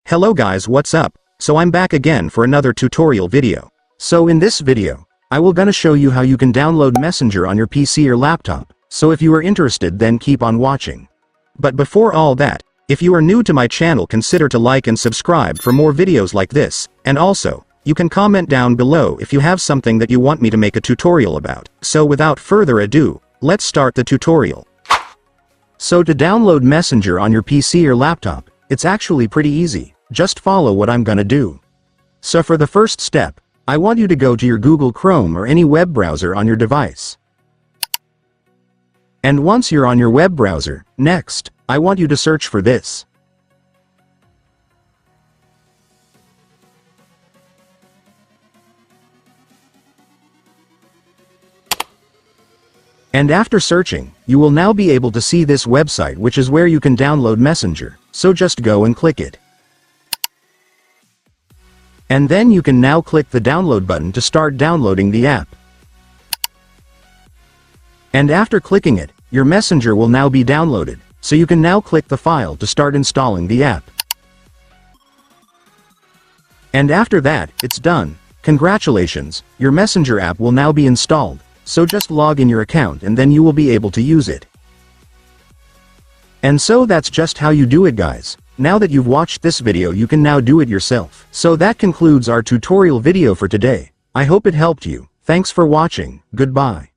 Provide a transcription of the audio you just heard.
Hello guys, what's up? So I'm back again for another tutorial video. So in this video, I will gonna show you how you can download Messenger on your PC or laptop. So if you are interested, then keep on watching. But before all that, if you are new to my channel, consider to like and subscribe for more videos like this, and also, you can comment down below if you have something that you want me to make a tutorial about. So without further ado, let's start the tutorial. So to download Messenger on your PC or laptop, it's actually pretty easy. Just follow what I'm gonna do. So for the first step, I want you to go to your Google Chrome or any web browser on your device. And once you're on your web browser, next, I want you to search for this. And after searching, you will now be able to see this website, which is where you can download Messenger, so just go and click it. And then you can now click the download button to start downloading the app. And after clicking it, your Messenger will now be downloaded, so you can now click the file to start installing the app. And after that, it's done. Congratulations, your Messenger app will now be installed. So just log in your account and then you will be able to use it. And so that's just how you do it, guys. Now that you've watched this video, you can now do it yourself. So that concludes our tutorial video for today. I hope it helped you. Thanks for watching. Goodbye.